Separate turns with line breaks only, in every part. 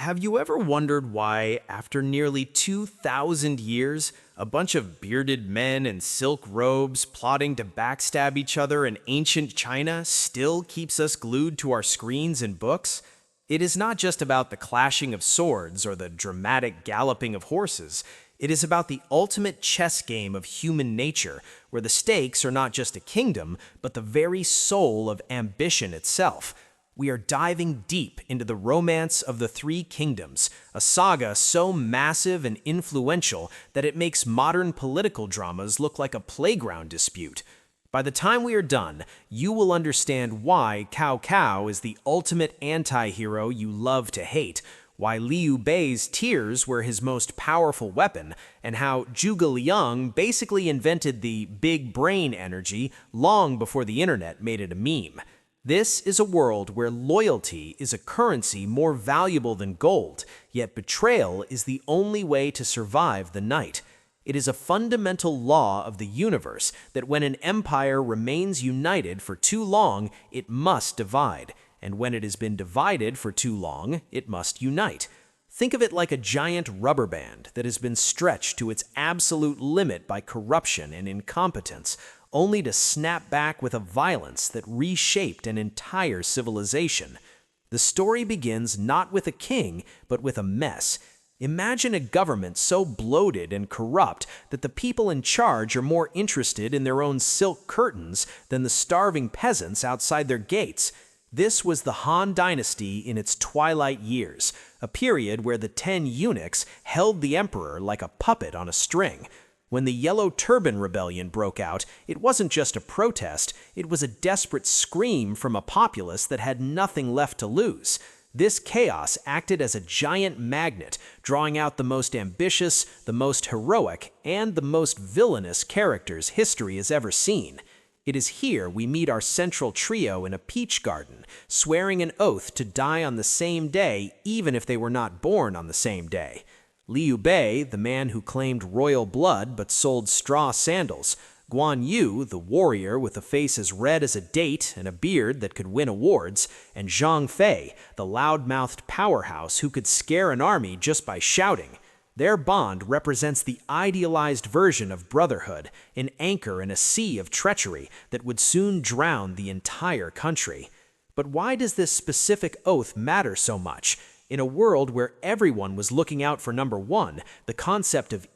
Have you ever wondered why, after nearly 2,000 years, a bunch of bearded men in silk robes plotting to backstab each other in ancient China still keeps us glued to our screens and books? It is not just about the clashing of swords or the dramatic galloping of horses. It is about the ultimate chess game of human nature, where the stakes are not just a kingdom, but the very soul of ambition itself. We are diving deep into the romance of the Three Kingdoms, a saga so massive and influential that it makes modern political dramas look like a playground dispute. By the time we are done, you will understand why Cao Cao is the ultimate anti-hero you love to hate, why Liu Bei's tears were his most powerful weapon, and how Zhuge Liang basically invented the big brain energy long before the internet made it a meme. This is a world where loyalty is a currency more valuable than gold, yet betrayal is the only way to survive the night. It is a fundamental law of the universe that when an empire remains united for too long, it must divide, and when it has been divided for too long, it must unite. Think of it like a giant rubber band that has been stretched to its absolute limit by corruption and incompetence, only to snap back with a violence that reshaped an entire civilization. The story begins not with a king, but with a mess. Imagine a government so bloated and corrupt that the people in charge are more interested in their own silk curtains than the starving peasants outside their gates. This was the Han Dynasty in its twilight years, a period where the 10 eunuchs held the emperor like a puppet on a string. When the Yellow Turban Rebellion broke out, it wasn't just a protest, it was a desperate scream from a populace that had nothing left to lose. This chaos acted as a giant magnet, drawing out the most ambitious, the most heroic, and the most villainous characters history has ever seen. It is here we meet our central trio in a peach garden, swearing an oath to die on the same day even if they were not born on the same day. Liu Bei, the man who claimed royal blood but sold straw sandals; Guan Yu, the warrior with a face as red as a date and a beard that could win awards; and Zhang Fei, the loud-mouthed powerhouse who could scare an army just by shouting. Their bond represents the idealized version of brotherhood, an anchor in a sea of treachery that would soon drown the entire country. But why does this specific oath matter so much? In a world where everyone was looking out for number one, the concept of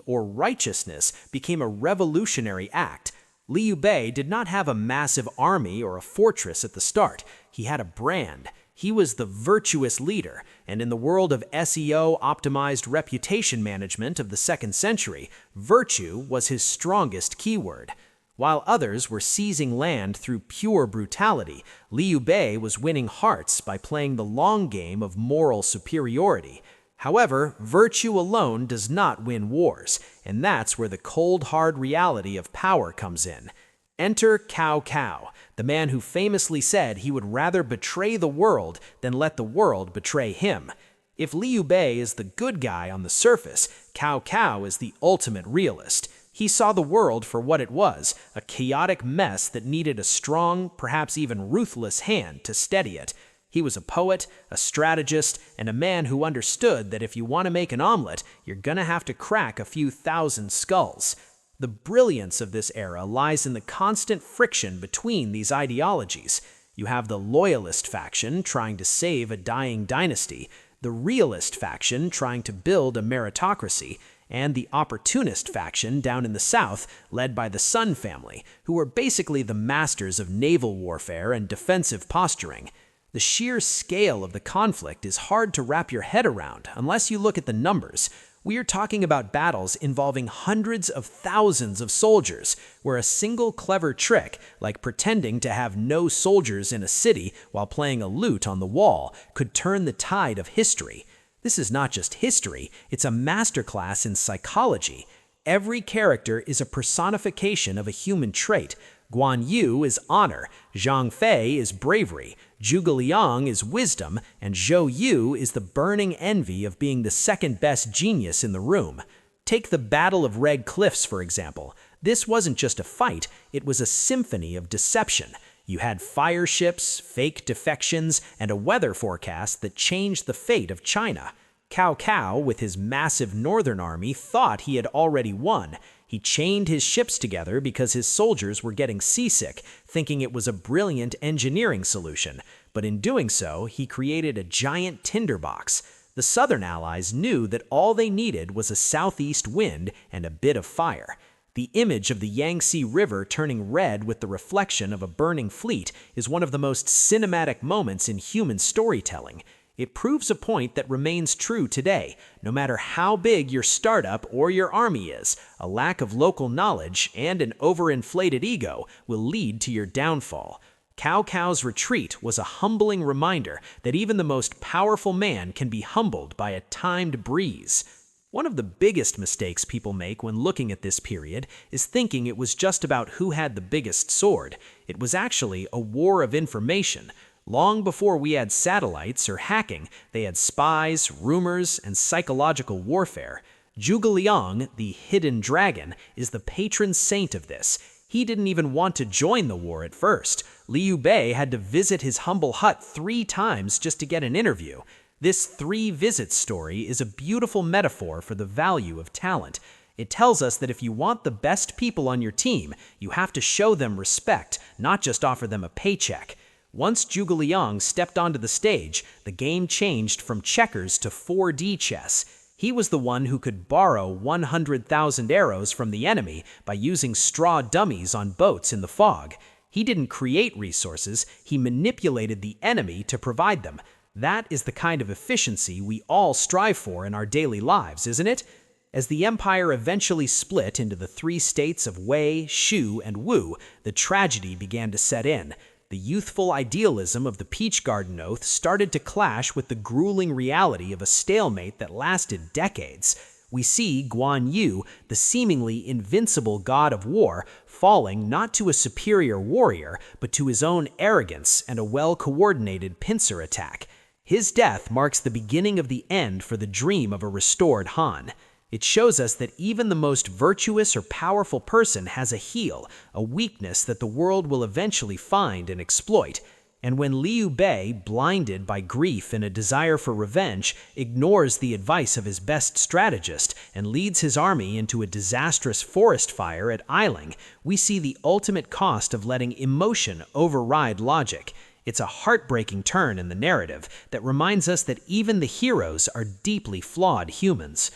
or righteousness became a revolutionary act. Liu Bei did not have a massive army or a fortress at the start. He had a brand. He was the virtuous leader, and in the world of SEO-optimized reputation management of the 2nd century, virtue was his strongest keyword. While others were seizing land through pure brutality, Liu Bei was winning hearts by playing the long game of moral superiority. However, virtue alone does not win wars, and that's where the cold, hard reality of power comes in. Enter Cao Cao, the man who famously said he would rather betray the world than let the world betray him. If Liu Bei is the good guy on the surface, Cao Cao is the ultimate realist. He saw the world for what it was, a chaotic mess that needed a strong, perhaps even ruthless hand to steady it. He was a poet, a strategist, and a man who understood that if you want to make an omelet, you're gonna have to crack a few thousand skulls. The brilliance of this era lies in the constant friction between these ideologies. You have the loyalist faction trying to save a dying dynasty, the realist faction trying to build a meritocracy, and the opportunist faction down in the south, led by the Sun family, who were basically the masters of naval warfare and defensive posturing. The sheer scale of the conflict is hard to wrap your head around unless you look at the numbers. We are talking about battles involving hundreds of thousands of soldiers, where a single clever trick, like pretending to have no soldiers in a city while playing a lute on the wall, could turn the tide of history. This is not just history, it's a masterclass in psychology. Every character is a personification of a human trait. Guan Yu is honor, Zhang Fei is bravery, Zhuge Liang is wisdom, and Zhou Yu is the burning envy of being the second-best genius in the room. Take the Battle of Red Cliffs, for example. This wasn't just a fight, it was a symphony of deception.
You had fire ships, fake defections, and a weather forecast that changed the fate of China. Cao Cao, with his massive northern army, thought he had already won. He chained his ships together because his soldiers were getting seasick, thinking it was a brilliant engineering solution. But in doing so, he created a giant tinderbox. The southern allies knew that all they needed was a southeast wind and a bit of fire. The image of the Yangtze River turning red with the reflection of a burning fleet is one of the most cinematic moments in human storytelling. It proves a point that remains true today. No matter how big your startup or your army is, a lack of local knowledge and an overinflated ego will lead to your downfall. Cao Cao's retreat was a humbling reminder that even the most powerful man can be humbled by a timed breeze. One of the biggest mistakes people make when looking at this period is thinking it was just about who had the biggest sword. It was actually a war of information. Long before we had satellites or hacking, they had spies, rumors, and psychological warfare. Zhuge Liang, the hidden dragon, is the patron saint of this. He didn't even want to join the war at first. Liu Bei had to visit his humble hut 3 times just to get an interview. This 3-visit story is a beautiful metaphor for the value of talent. It tells us that if you want the best people on your team, you have to show them respect, not just offer them a paycheck. Once Zhuge Liang stepped onto the stage, the game changed from checkers to 4D chess. He was the one who could borrow 100,000 arrows from the enemy by using straw dummies on boats in the fog. He didn't create resources, he manipulated the enemy to provide them. That is the kind of efficiency we all strive for in our daily lives, isn't it? As the empire eventually split into the 3 states of Wei, Shu, and Wu, the tragedy began to set in. The youthful idealism of the Peach Garden Oath started to clash with the grueling reality of a stalemate that lasted decades. We see Guan Yu, the seemingly invincible god of war, falling not to a superior warrior, but to his own arrogance and a well-coordinated pincer attack. His death marks the beginning of the end for the dream of a restored Han. It shows us that even the most virtuous or powerful person has a heel, a weakness that the world will eventually find and exploit. And when Liu Bei, blinded by grief and a desire for revenge, ignores the advice of his best strategist and leads his army into a disastrous forest fire at Yiling, we see the ultimate cost of letting emotion override logic. It's a heartbreaking turn in the narrative that reminds us that even the heroes are deeply flawed humans.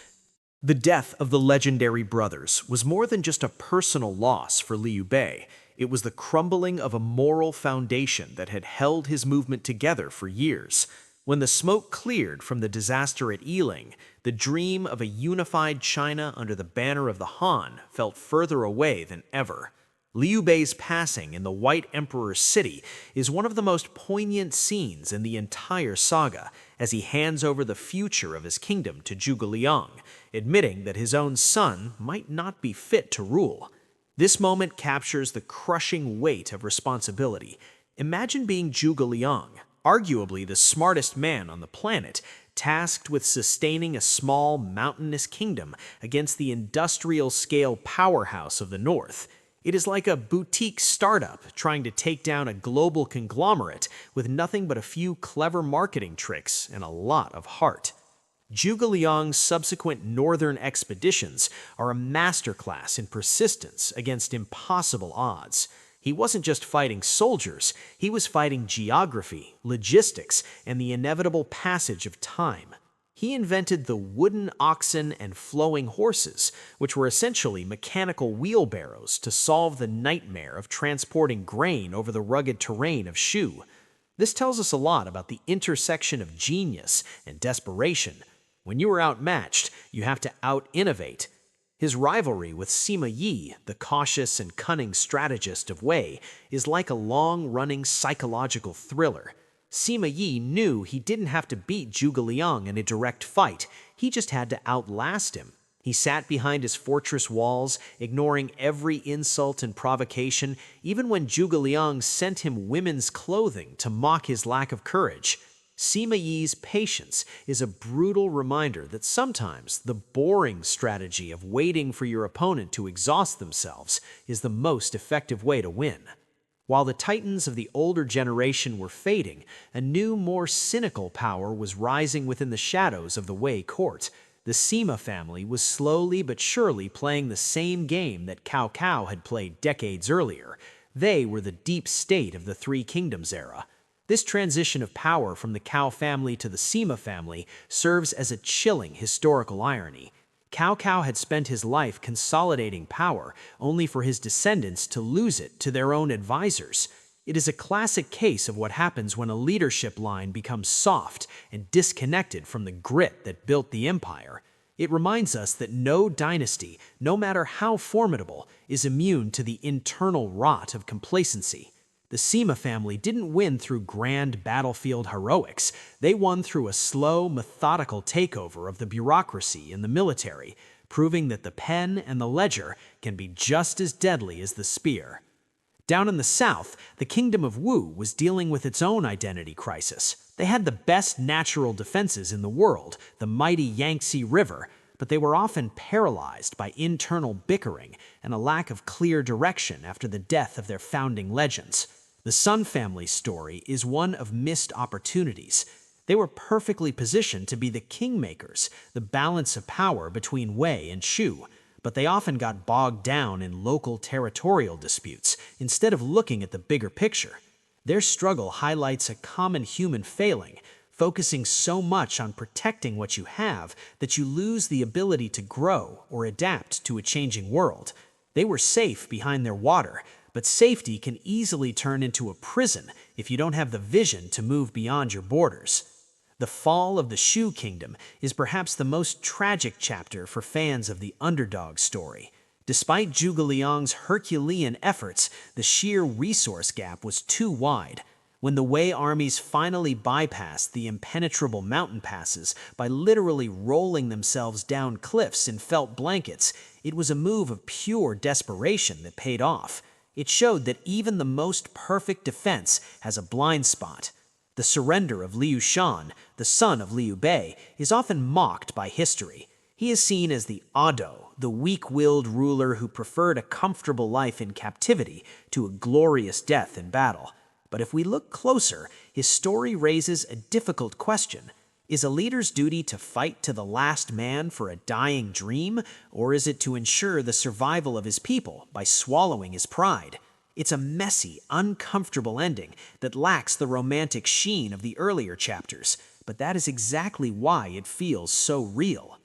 The death of the legendary brothers was more than just a personal loss for Liu Bei. It was the crumbling of a moral foundation that had held his movement together for years. When the smoke cleared from the disaster at Yiling, the dream of a unified China under the banner of the Han felt further away than ever. Liu Bei's passing in the White Emperor's city is one of the most poignant scenes in the entire saga, as he hands over the future of his kingdom to Zhuge Liang, admitting that his own son might not be fit to rule. This moment captures the crushing weight of responsibility. Imagine being Zhuge Liang, arguably the smartest man on the planet, tasked with sustaining a small, mountainous kingdom against the industrial-scale powerhouse of the North. It is like a boutique startup trying to take down a global conglomerate with nothing but a few clever marketing tricks and a lot of heart. Zhuge Liang's subsequent northern expeditions are a masterclass in persistence against impossible odds. He wasn't just fighting soldiers, he was fighting geography, logistics, and the inevitable passage of time. He invented the wooden oxen and flowing horses, which were essentially mechanical wheelbarrows to solve the nightmare of transporting grain over the rugged terrain of Shu. This tells us a lot about the intersection of genius and desperation. When you are outmatched, you have to out-innovate. His rivalry with Sima Yi, the cautious and cunning strategist of Wei, is like a long-running psychological thriller. Sima Yi knew he didn't have to beat Zhuge Liang in a direct fight, he just had to outlast him. He sat behind his fortress walls, ignoring every insult and provocation, even when Zhuge Liang sent him women's clothing to mock his lack of courage. Sima Yi's patience is a brutal reminder that sometimes the boring strategy of waiting for your opponent to exhaust themselves is the most effective way to win.
While the titans of the older generation were fading, a new, more cynical power was rising within the shadows of the Wei court. The Sima family was slowly but surely playing the same game that Cao Cao had played decades earlier. They were the deep state of the Three Kingdoms era. This transition of power from the Cao family to the Sima family serves as a chilling historical irony. Cao Cao had spent his life consolidating power, only for his descendants to lose it to their own advisors. It is a classic case of what happens when a leadership line becomes soft and disconnected from the grit that built the empire. It reminds us that no dynasty, no matter how formidable, is immune to the internal rot of complacency. The Sima family didn't win through grand battlefield heroics. They won through a slow, methodical takeover of the bureaucracy and the military, proving that the pen and the ledger can be just as deadly as the spear. Down in the south, the Kingdom of Wu was dealing with its own identity crisis. They had the best natural defenses in the world, the mighty Yangtze River, but they were often paralyzed by internal bickering and a lack of clear direction after the death of their founding legends. The Sun family's story is one of missed opportunities. They were perfectly positioned to be the kingmakers, the balance of power between Wei and Shu, but they often got bogged down in local territorial disputes instead of looking at the bigger picture. Their struggle highlights a common human failing, focusing so much on protecting what you have that you lose the ability to grow or adapt to a changing world. They were safe behind their water, but safety can easily turn into a prison if you don't have the vision to move beyond your borders. The fall of the Shu kingdom is perhaps the most tragic chapter for fans of the underdog story. Despite Zhuge Liang's Herculean efforts, the sheer resource gap was too wide. When the Wei armies finally bypassed the impenetrable mountain passes by literally rolling themselves down cliffs in felt blankets, it was a move of pure desperation that paid off. It showed that even the most perfect defense has a blind spot. The surrender of Liu Shan, the son of Liu Bei, is often mocked by history. He is seen as the Ado, the weak-willed ruler who preferred a comfortable life in captivity to a glorious death in battle. But if we look closer, his story raises a difficult question. Is a leader's duty to fight to the last man for a dying dream, or is it to ensure the survival of his people by swallowing his pride? It's a messy, uncomfortable ending that lacks the romantic sheen of the earlier chapters, but that is exactly why it feels so real.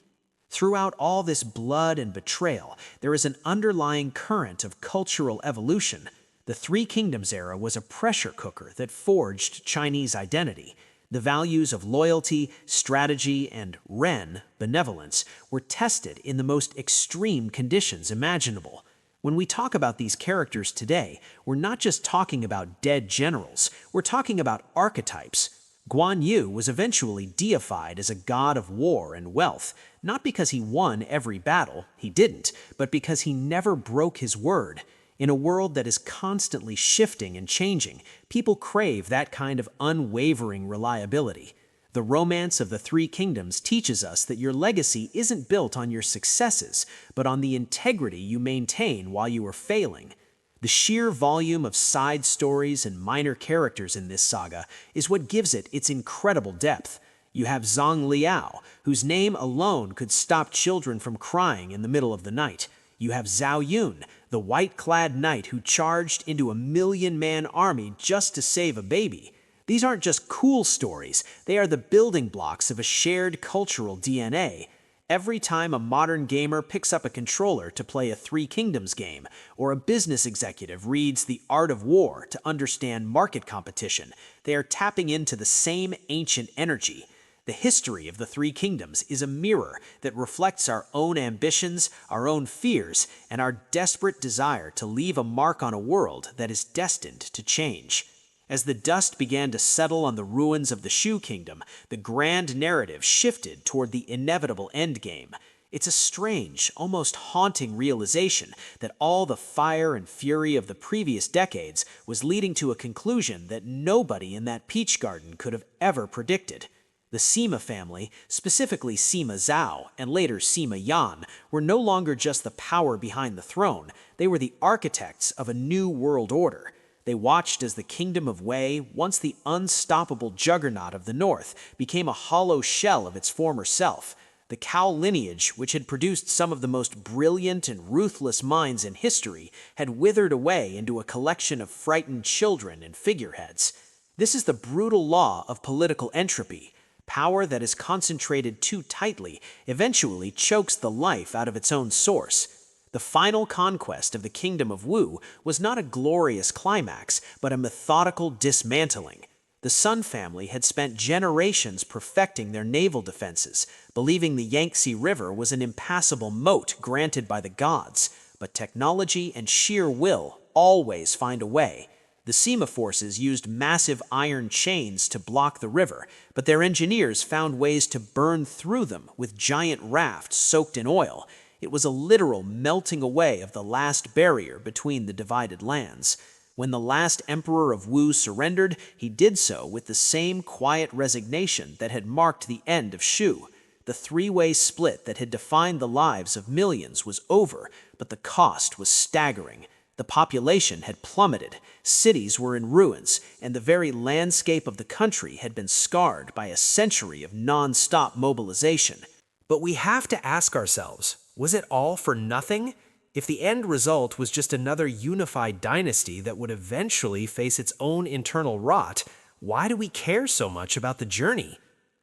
Throughout all this blood and betrayal, there is an underlying current of cultural evolution. The Three Kingdoms era was a pressure cooker that forged Chinese identity. The values of loyalty, strategy, and Ren, benevolence, were tested in the most extreme conditions imaginable. When we talk about these characters today, we're not just talking about dead generals, we're talking about archetypes. Guan Yu was eventually deified as a god of war and wealth, not because he won every battle, he didn't, but because he never broke his word. In a world that is constantly shifting and changing, people crave that kind of unwavering reliability. The romance of the Three Kingdoms teaches us that your legacy isn't built on your successes, but on the integrity you maintain while you are failing. The sheer volume of side stories and minor characters in this saga is what gives it its incredible depth. You have Zhang Liao, whose name alone could stop children from crying in the middle of the night. You have Zhao Yun, the white-clad knight who charged into a million-man army just to save a baby. These aren't just cool stories, they are the building blocks of a shared cultural DNA. Every time a modern gamer picks up a controller to play a Three Kingdoms game, or a business executive reads The Art of War to understand market competition, they are tapping into the same ancient energy. The history of the Three Kingdoms is a mirror that reflects our own ambitions, our own fears, and our desperate desire to leave a mark on a world that is destined to change. As the dust began to settle on the ruins of the Shu Kingdom, the grand narrative shifted toward the inevitable endgame. It's a strange, almost haunting realization that all the fire and fury of the previous decades was leading to a conclusion that nobody in that peach garden could have ever predicted. The Sima family, specifically Sima Zhao and later Sima Yan, were no longer just the power behind the throne, they were the architects of a new world order. They watched as the kingdom of Wei, once the unstoppable juggernaut of the north, became a hollow shell of its former self. The Cao lineage, which had produced some of the most brilliant and ruthless minds in history, had withered away into a collection of frightened children and figureheads. This is the brutal law of political entropy. Power that is concentrated too tightly eventually chokes the life out of its own source. The final conquest of the kingdom of Wu was not a glorious climax, but a methodical dismantling. The Sun family had spent generations perfecting their naval defenses, believing the Yangtze River was an impassable moat granted by the gods, but technology and sheer will always find a way. The Sima forces used massive iron chains to block the river, but their engineers found ways to burn through them with giant rafts soaked in oil. It was a literal melting away of the last barrier between the divided lands. When the last emperor of Wu surrendered, he did so with the same quiet resignation that had marked the end of Shu. The three-way split that had defined the lives of millions was over, but the cost was staggering. The population had plummeted, cities were in ruins, and the very landscape of the country had been scarred by a century of non-stop mobilization.
But we have to ask ourselves, was it all for nothing? If the end result was just another unified dynasty that would eventually face its own internal rot, why do we care so much about the journey?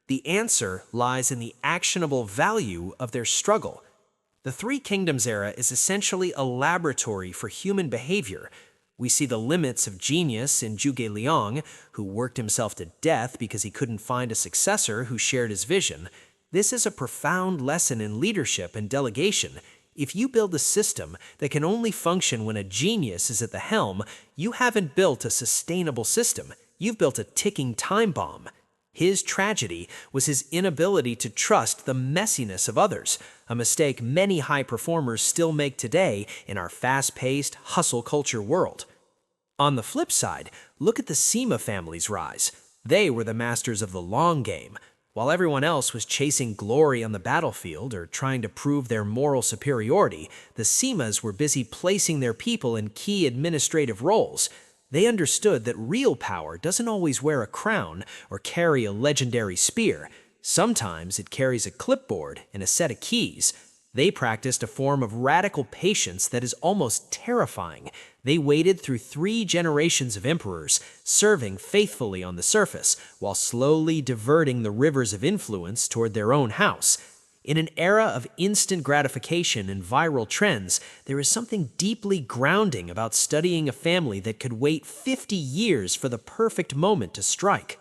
The answer lies in the actionable value of their struggle. The Three Kingdoms era is essentially a laboratory for human behavior. We see the limits of genius in Zhuge Liang, who worked himself to death because he couldn't find a successor who shared his vision. This is a profound lesson in leadership and delegation. If you build a system that can only function when a genius is at the helm, you haven't built a sustainable system. You've built a ticking time bomb. His tragedy was his inability to trust the messiness of others, a mistake many high performers still make today in our fast-paced, hustle culture world. On the flip side, look at the Sima family's rise. They were the masters of the long game. While everyone else was chasing glory on the battlefield or trying to prove their moral superiority, the Simas were busy placing their people in key administrative roles. They understood that real power doesn't always wear a crown or carry a legendary spear. Sometimes it carries a clipboard and a set of keys. They practiced a form of radical patience that is almost terrifying. They waited through 3 generations of emperors, serving faithfully on the surface, while slowly diverting the rivers of influence toward their own house. In an era of instant gratification and viral trends, there is something deeply grounding about studying a family that could wait 50 years for the perfect moment to strike.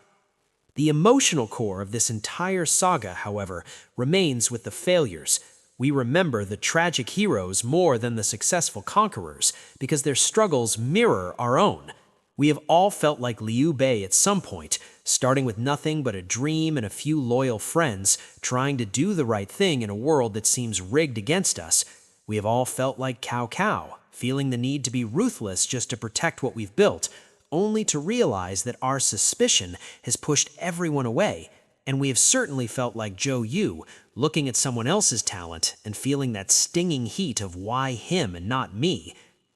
The emotional core of this entire saga, however, remains with the failures. We remember the tragic heroes more than the successful conquerors, because their struggles mirror our own. We have all felt like Liu Bei at some point, starting with nothing but a dream and a few loyal friends, trying to do the right thing in a world that seems rigged against us. We have all felt like Cao Cao, feeling the need to be ruthless just to protect what we've built, only to realize that our suspicion has pushed everyone away. And we have certainly felt like Zhou Yu, looking at someone else's talent and feeling that stinging heat of why him and not me.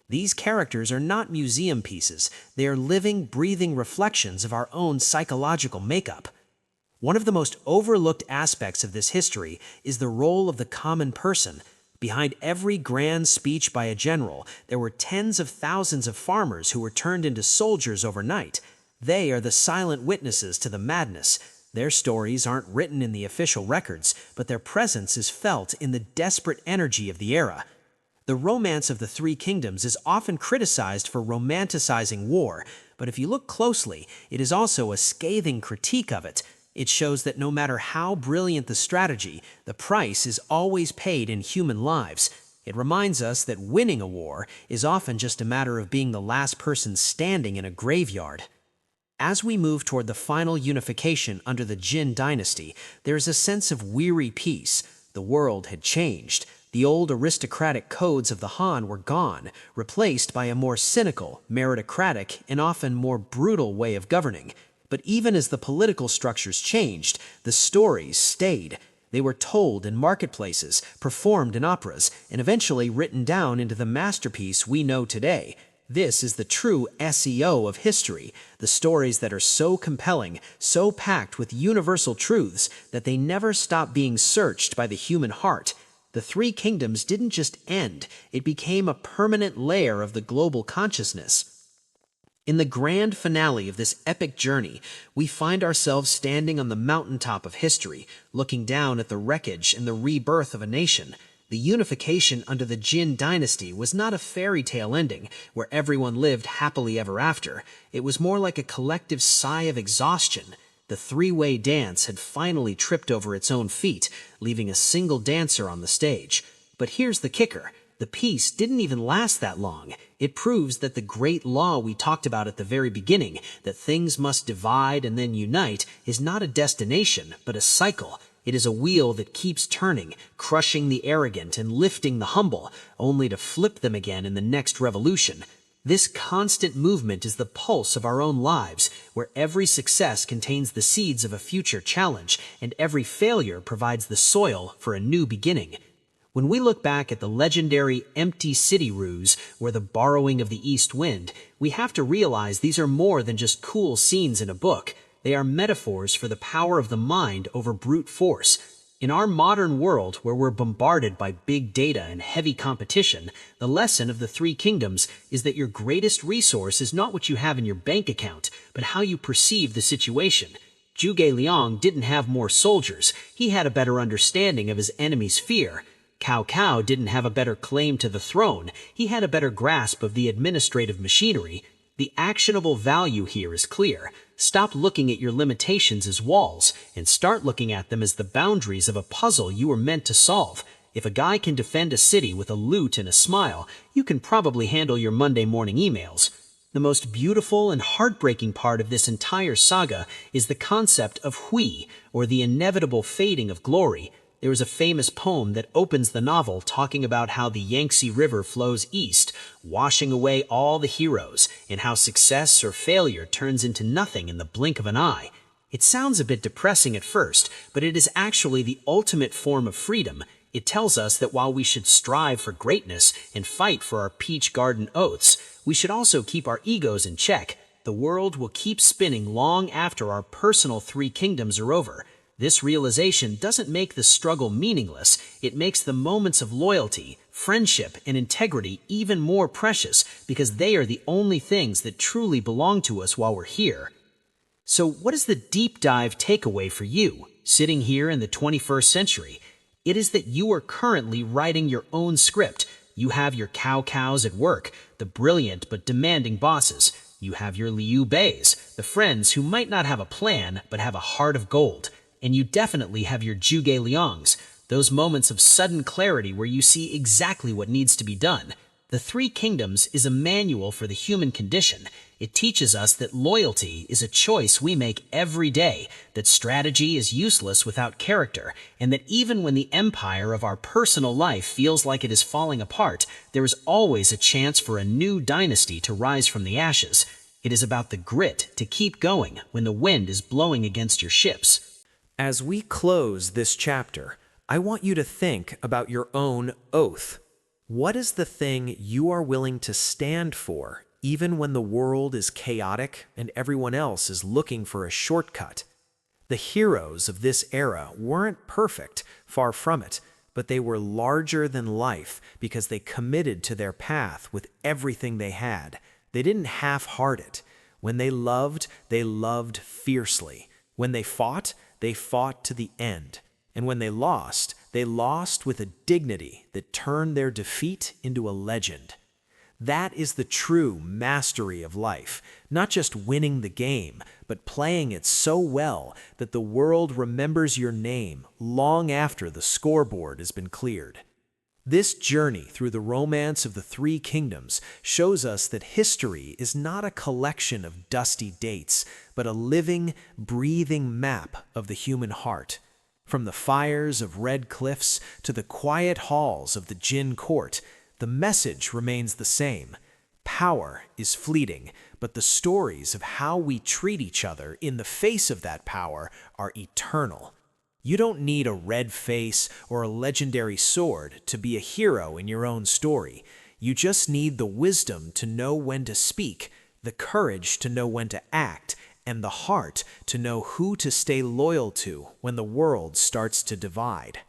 These characters are not museum pieces. They are living, breathing reflections of our own psychological makeup. One of the most overlooked aspects of this history is the role of the common person. Behind every grand speech by a general, there were tens of thousands of farmers who were turned into soldiers overnight. They are the silent witnesses to the madness. Their stories aren't written in the official records, but their presence is felt in the desperate energy of the era. The romance of the Three Kingdoms is often criticized for romanticizing war, but if you look closely, it is also a scathing critique of it. It shows that no matter how brilliant the strategy, the price is always paid in human lives. It reminds us that winning a war is often just a matter of being the last person standing in a graveyard. As we move toward the final unification under the Jin Dynasty, there is a sense of weary peace. The world had changed. The old aristocratic codes of the Han were gone, replaced by a more cynical, meritocratic, and often more brutal way of governing. But even as the political structures changed, the stories stayed. They were told in marketplaces, performed in operas, and eventually written down into the masterpiece we know today.
This is the true SEO of history, the stories that are so compelling, so packed with universal truths that they never stop being searched by the human heart. The Three Kingdoms didn't just end, it became a permanent layer of the global consciousness. In the grand finale of this epic journey, we find ourselves standing on the mountaintop of history, looking down at the wreckage and the rebirth of a nation. The unification under the Jin Dynasty was not a fairy tale ending where everyone lived happily ever after. It was more like a collective sigh of exhaustion. The three-way dance had finally tripped over its own feet, leaving a single dancer on the stage. But here's the kicker. The peace didn't even last that long. It proves that the great law we talked about at the very beginning, that things must divide and then unite, is not a destination, but a cycle. It is a wheel that keeps turning, crushing the arrogant and lifting the humble, only to flip them again in the next revolution. This constant movement is the pulse of our own lives, where every success contains the seeds of a future challenge, and every failure provides the soil for a new beginning. When we look back at the legendary empty city ruse, or the borrowing of the east wind, we have to realize these are more than just cool scenes in a book. They are metaphors for the power of the mind over brute force. In our modern world, where we're bombarded by big data and heavy competition, the lesson of the Three Kingdoms is that your greatest resource is not what you have in your bank account, but how you perceive the situation. Zhuge Liang didn't have more soldiers. He had a better understanding of his enemy's fear. Cao Cao didn't have a better claim to the throne. He had a better grasp of the administrative machinery. The actionable value here is clear. Stop looking at your limitations as walls and start looking at them as the boundaries of a puzzle you were meant to solve. If a guy can defend a city with a lute and a smile, you can probably handle your Monday morning emails. The most beautiful and heartbreaking part of this entire saga is the concept of hui, or the inevitable fading of glory. There is a famous poem that opens the novel talking about how the Yangtze River flows east, washing away all the heroes, and how success or failure turns into nothing in the blink of an eye. It sounds a bit depressing at first, but it is actually the ultimate form of freedom. It tells us that while we should strive for greatness and fight for our peach garden oaths, we should also keep our egos in check. The world will keep spinning long after our personal Three Kingdoms are over. This realization doesn't make the struggle meaningless. It makes the moments of loyalty, friendship, and integrity even more precious because they are the only things that truly belong to us while we're here. So what is the deep dive takeaway for you, sitting here in the 21st century? It is that you are currently writing your own script. You have your Cao Caos at work, the brilliant but demanding bosses. You have your Liu Beis, the friends who might not have a plan but have a heart of gold. And you definitely have your Zhuge Liangs, those moments of sudden clarity where you see exactly what needs to be done. The Three Kingdoms is a manual for the human condition. It teaches us that loyalty is a choice we make every day, that strategy is useless without character, and that even when the empire of our personal life feels like it is falling apart, there is always a chance for a new dynasty to rise from the ashes. It is about the grit to keep going when the wind is blowing against your ships.
As we close this chapter, I want you to think about your own oath. What is the thing you are willing to stand for, even when the world is chaotic and everyone else is looking for a shortcut? The heroes of this era weren't perfect, far from it, but they were larger than life because they committed to their path with everything they had. They didn't half-heart it. When they loved fiercely. When they fought to the end. And when they lost with a dignity that turned their defeat into a legend. That is the true mastery of life, not just winning the game, but playing it so well that the world remembers your name long after the scoreboard has been cleared. This journey through the romance of the Three Kingdoms shows us that history is not a collection of dusty dates, but a living, breathing map of the human heart. From the fires of Red Cliffs to the quiet halls of the Jin court, the message remains the same. Power is fleeting, but the stories of how we treat each other in the face of that power are eternal. You don't need a red face or a legendary sword to be a hero in your own story.
You just need the wisdom to know when to speak, the courage to know when to act, and the heart to know who to stay loyal to when the world starts to divide.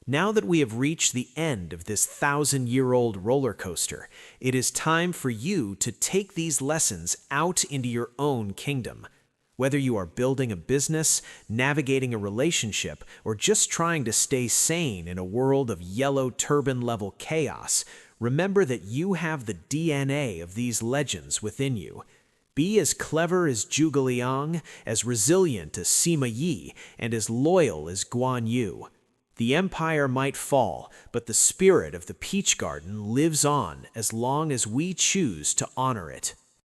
Now that we have reached the end of this 1,000-year-old roller coaster, it is time for you to take these lessons out into your own kingdom. Whether you are building a business, navigating a relationship, or just trying to stay sane in a world of yellow turban level chaos, remember that you have the DNA of these legends within you. Be as clever as Zhuge Liang, as resilient as Sima Yi, and as loyal as Guan Yu. The empire might fall, but the spirit of the Peach Garden lives on as long as we choose to honor it.